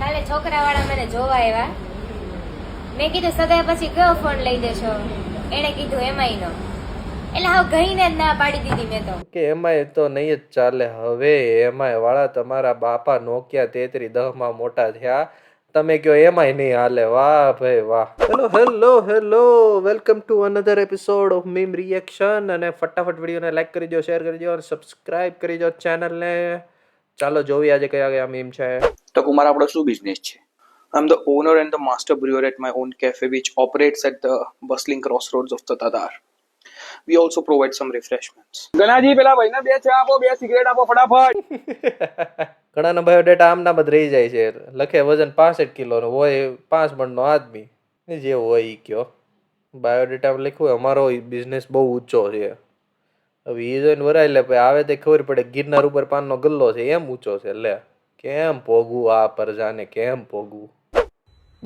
કાલે છોકરાવાળા મને જોવા આવ્યા. મેં કીધું સગાઈ પછી કયો ફોન લઈ દેશો? એણે કીધું એમાંય નો. એટલે હાવ ગઈને જ ના પાડી દીધી મેં તો. કે એમાંય તો નહીં જ ચાલે હવે. એમાંય વાળા તમારા બાપા નોકિયા 3310 માં મોટા થયા, તમે કયો એમાંય નહીં હાલે. વાહ ભાઈ વાહ. Hello welcome to another episode of meme reaction. અને ફટાફટ વિડીયોને લાઈક કરી દો, શેર કરી દો અને સબસ્ક્રાઇબ કરી દો ચેનલને. ચાલો જોઈએ આજે કયા કયા મીમ છે. તો કુમાર, આપણો શું બિઝનેસ છે? I am the owner and the master brewer at my own cafe which operates at the bustling crossroads of Tatadar. We also provide some refreshments. ગણાજી, પેલા ભાઈને 2 ચા આપો, 2 સિગરેટ આપો ફટાફટ. ઘણાનો બાયોડેટા આમના જ રહી જાય છે. લખે વજન 65 કિલોનો હોય, 5 મણનો આદમી, જે હોય ઈ કયો. બાયોડેટા લખ્યું અમારો બિઝનેસ બહુ ઊંચો છે. હવે એ જોઈને વરાય લે, આવે તે ખબર પડે ગિરનાર ઉપર પાનનો ગલ્લો છે એમ ઊંચો છે. લે કેમ પોગવું આ પરજાને, કેમ પોગવું?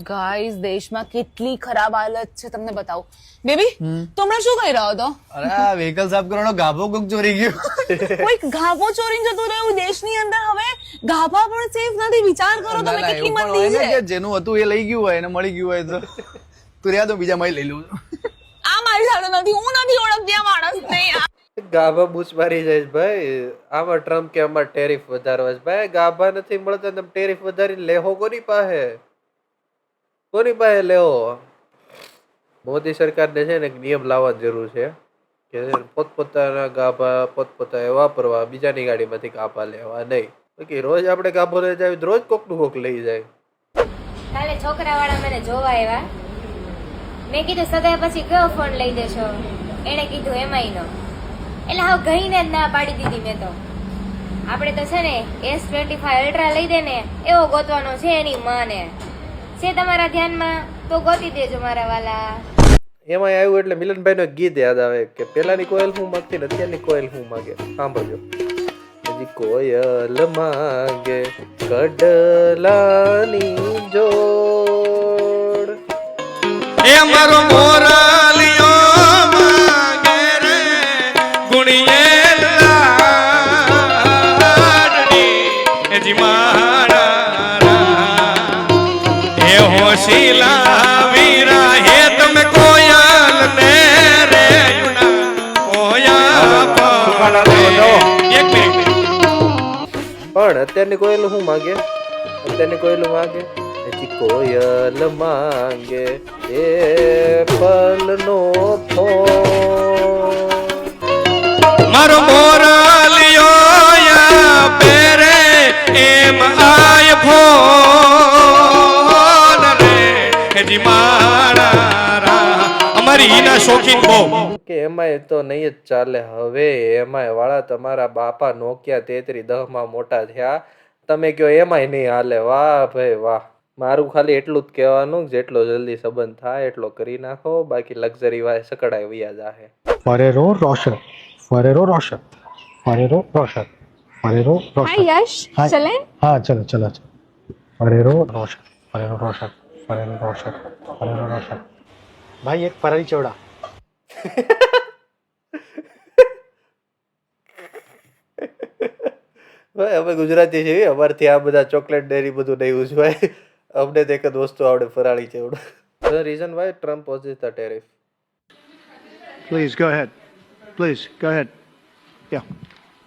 ગાઈસ, દેશમાં કેટલી ખરાબ હાલત છે તમને બતાવું. બેબી, તો હમણાં શું કહી રહ્યો હતો? અરે આ વ્હીકલ સાફ કરવાનો ગાભો કોક ચોરી ગયો. કોઈ ગાભો ચોરીને જતું રહ્યું દેશની અંદર. હવે ગાભા પણ સેફ નથી. વિચાર કરો તમે કેટલી મંદી છે. કે જેનું હતું એ લઈ ગયું હોય એને મળી ગયું હોય તો તું રહ્યા તો બીજા માં લઈ લઉં. આ મારી સાથે નથી. હું નથી ઓળખતી આ માણસને. ગાભા બૂચ મારી જાય છે ભાઈ. આમાં ટ્રમ્પ કે આમાં ટેરિફ વધારવા છે. ભાઈ ગાભા નથી મળતા, તમે ટેરિફ વધારીને લેહો કોની પાસે? કોની પાસે લેવો? મોદી સરકારને છે ને એક નિયમ લાવવાની જરૂર છે કે પોતપોતાના ગાભા પોતપોતાએ વાપરવા, બીજાની ગાડીમાંથી ગાભા લેવા નહીં. બાકી રોજ આપણે ગાભો લઈ જાય, રોજ કોકનું કોક લઈ જાય. કાલે છોકરાવાળા મને જોવા આવ્યા. મેં કીધું સગાઈ પછી કયો ફોન લઈ દેશો? એણે કીધું એમાંય નો. એટલે હાવ ગઈને જ ના પાડી દીધી મેં તો. આપણે તો છે ને S25 અલ્ટ્રા લઈ દે ને એવો ગોતવાનો છે એની માને. છે તમારા ધ્યાનમાં તો ગોતી દેજો મારા વાલા. એમાં આવ્યું એટલે મિલનભાઈ નો ગીત યાદ આવે કે પેલાની કોયલ હું માગતી ને અત્યારની કોયલ હું માગે. સાંભળજો. હજી કોયલ માગે કડલાની જોડ, એ મારો મોરાલિયો માગે રે ગુણિયે લાડની એ જી મારા એ હોશીલા વીરા હે તમે કોયલ ને રે યુના કોયા એક મિનિટ. પણ અત્યારની કોયલ હું માગે? અત્યારની કોયલ માગે હજી કોયલ માંગે એ પલનો ફોન. મારો મોરાલિયો યા પેરે એમ આય ફોન રે હેજી મારા રા. અમારી ઈના શોખીન બહુ. કે એમાંય તો નહીં જ ચાલે હવે. એમાંય વાળા તમારા બાપા નોકિયા 3310 માં મોટા થયા, તમે કયો એમાંય નહીં હાલે. વાહ ભાઈ વાહ. મારું ખાલી એટલું જ કહેવાનું, જેટલો જલ્દી સંબંધ થાય એટલો કરી નાખો, બાકી લક્ઝરી વાય સકડાય વયા જાહે. Ferrero Rocher, Ferrero Rocher, Ferrero Rocher, Ferrero Rocher. હાય યશ, ચલે? हाँ चलो चलो चलो. Ferrero Rocher, Ferrero Rocher, Ferrero Rocher, Ferrero Rocher. भाई एक फरारी चौड़ा. ભાઈ અમે ગુજરાતી છીએ, અમારથી આ બધા ચોકલેટ ડેરી બધું નહીં ઉજવાય. અમને તો એક જ વસ્તુ આવડે, ફરાળી ચેવડો. The reason why Trump opposes the tariff. Please go ahead. Please go ahead. Yeah.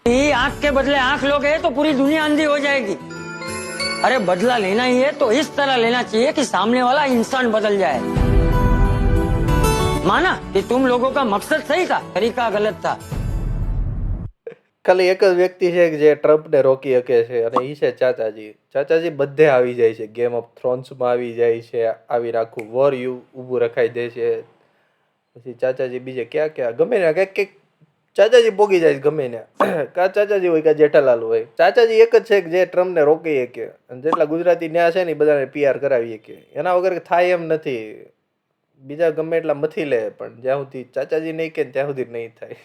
ये आंख के बदले आंख लोगे तो पूरी दुनिया अंधी हो जाएगी. अरे बदला लेना ही है तो इस तरह लेना चाहिए कि सामने वाला इंसान बदल जाए. माना कि तुम लोगों का मकसद सही था, तरीका गलत था. ખાલી એક જ વ્યક્તિ છે કે જે ટ્રમ્પને રોકી શકે છે અને એ છે ચાચાજી. ચાચાજી બધે આવી જાય છે. ગેમ ઓફ થ્રોન્સમાં આવી જાય છે, આવીને આખું વોર ઊભું રખાઈ દે છે. પછી ચાચાજી બીજે ક્યાં ક્યાં ગમે ને કંઈક ચાચાજી પોગી જાય ગમે ને. કા ચાચાજી હોય કા જેઠાલાલ હોય, ચાચાજી એક જ છે કે જે ટ્રમ્પને રોકી શકે. અને જેટલા ગુજરાતી ન્યા છે ને એ બધાને PR કરાવી શકે. એના વગર થાય એમ નથી. બીજા ગમે એટલા મથી લે પણ જ્યાં સુધી ચાચાજી નહીં કે ત્યાં સુધી નહીં થાય.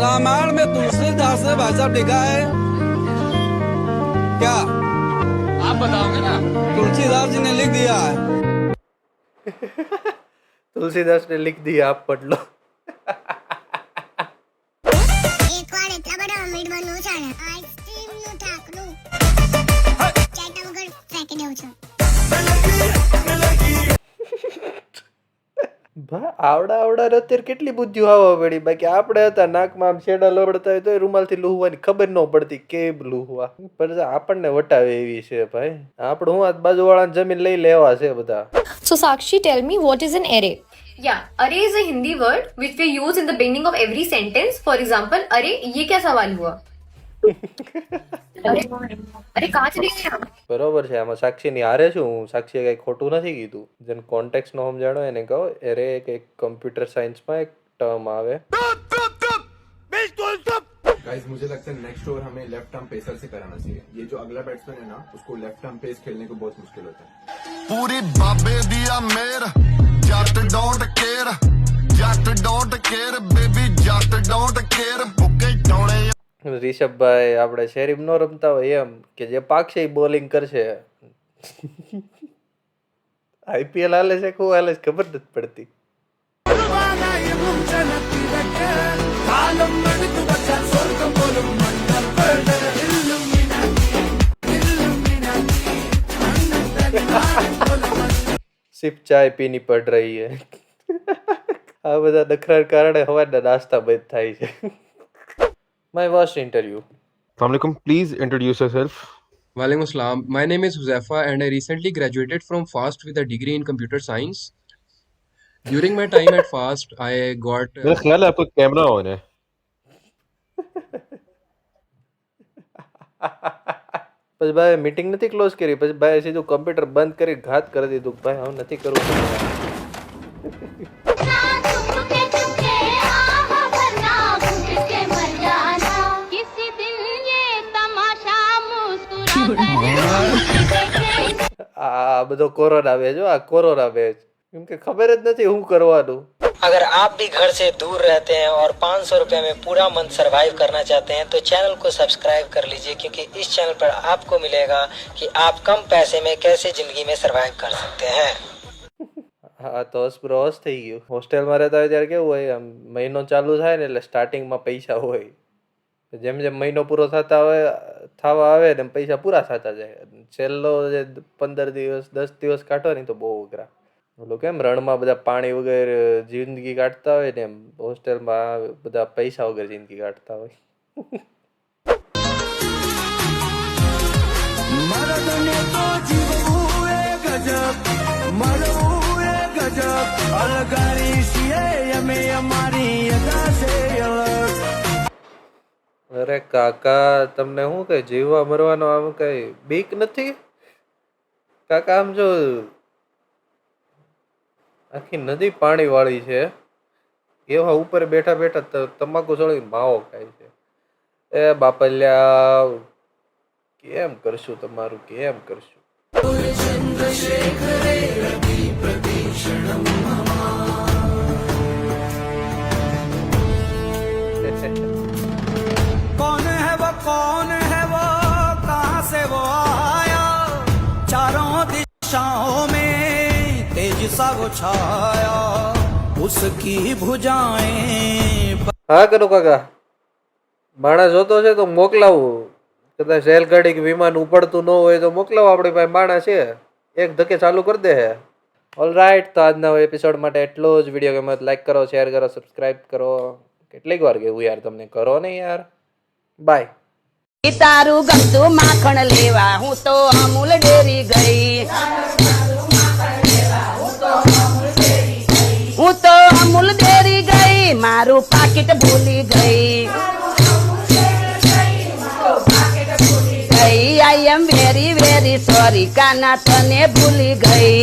रामायण में तुलसीदास ने भाई साहब लिखा है क्या? आप बताओगे ना. तुलसीदास जी ने लिख दिया है. तुलसीदास ने लिख दिया, आप पढ़ लो. એકવાર એટલા બધા અમીર બનવું છે ને આઈસ્ક્રીમ નું ઠાકરું આવડા અત્યારે કેટલી બુદ્ધિ આવવા પડી. બાકી આપણે હતા નાકમાં આમ છેડા લબડતા હોય તો રૂમાલથી લૂહવાની ખબર ન પડતી કેમ લૂહવા. પણ આપણને વટાવે એવી છે ભાઈ. આપણે હું આ બાજુવાળાને જમીન લઈ લેવા છે બધા. So Sakshi, tell me, what is an array? Yeah, array is a Hindi word which we use in the beginning of every sentence. For example, अरे ये क्या सवाल हुआ? अरे कहाँ चली गई आप? બરોબર છે. આમાં સાક્ષીની હારે છું હું. સાક્ષીએ કઈ ખોટું નથી કીધું. જેને કોન્ટેક્ટ નો સમજાણો એને કહો એરે એક કમ્પ્યુટર સાયન્સમાં એક ટર્મ આવે. गाइस मुझे लगता है नेक्स्ट ओवर हमें लेफ्ट आर्म पेसर से कराना चाहिए. ये जो अगला बैट्समैन है ना उसको लेफ्ट आर्म पेस खेलने को बहुत मुश्किल होता है. पूरी बाबे दिया मेर Jatt don't care baby Jatt don't care बुके डोणे. રિષભભાઈ આપણે શેરીમ નો રમતા હોય એમ કે જે પાકશે એ બોલિંગ કરશે. આઈપીએલ હાલે છે શું હાલે છે ખબર નથી પડતી. સિર્ફ ચાય પીની પડ રહી હે. આ બધા નખરા કારણે હવાના નાસ્તા બંધ થાય છે. My worst interview. Assalamualaikum, please introduce yourself. Walaikum Assalam. My name is Huzaifa and I recently graduated from FAST with a degree in computer science. During my time at FAST, I got... मेरा ख्याल है आपका camera on है. પછી ભાઈ meeting નથી close કરી. પછી ભાઈ સીધું કમ્પ્યુટર બંધ કરી ઘાત કરી દીધું. ભાઈ હું નથી કરવું. આ બધો કોરોના બેચ. આ કોરોના બેચ કેમ કે ખબર જ નથી શું કરવાનું. अगर आप भी घर से दूर रहते हैं और 500 रुपए में पूरा मंथ सरवाइव करना चाहते हैं तो चैनल को सब्सक्राइब कर लीजिए क्योंकि इस चैनल पर आपको मिलेगा कि आप कम पैसे में कैसे जिंदगी में सरवाइव कर सकते हैं. હા તો હોશ થઈ ગયું. હોસ્ટેલમાં રહેતા હોય ત્યારે કેવું હોય આમ મહિનો ચાલુ થાય ને એટલે સ્ટાર્ટિંગમાં પૈસા હોય. જેમ જેમ મહિનો પૂરો થવા આવે ને પૈસા પૂરા થતા જાય. છેલ્લો જે 15 દિવસ 10 દિવસ કાઢો ને તો બહુ અઘરા. ઓલું કેમ રણમાં બધા પાણી વગર જિંદગી કાઢતા હોય ને એમ હોસ્ટેલમાં બધા પૈસા વગર જિંદગી કાઢતા હોય. અરે કાકા તમને શું કઈ જીવવા મરવાનો આમ કઈ બીક નથી કાકા? આમ જો આખી નદી પાણી વાળી છે એવા ઉપર બેઠા બેઠા તમાકુ છોડી માવો ખાય છે. એ બાપલ્યા કેમ કરશું તમારું કેમ કરશું? कौन है वो कहाँ से वो आया चारों दिशाओं में तेज सा वो छाया उसकी भुजाएं. હા કરો કાકા માણસ જોતો છે તો મોકલાવું. કદાચ રેલગાડી કે વિમાન ઉપડતું ન હોય તો મોકલાવો. આપણી પાસે માણસ છે એક ધક્કે ચાલુ કરી દે. ઓલ રાઈટ તો આજના એપિસોડ માટે એટલો જ. વિડીયો ગમે તો લાઈક કરો, શેર કરો, સબસ્ક્રાઇબ કરો. કેટલીક વાર કેવું યાર તમને કરો ને યાર. બાય. તારું ગમતું માખણ લેવા હું તો અમૂલ ડેરી ગઈ. હું તો અમૂલ ડેરી ગઈ મારું પાકીટ ભૂલી ગઈ. આઈ એમ વેરી વેરી સોરી કાના તને ભૂલી ગઈ.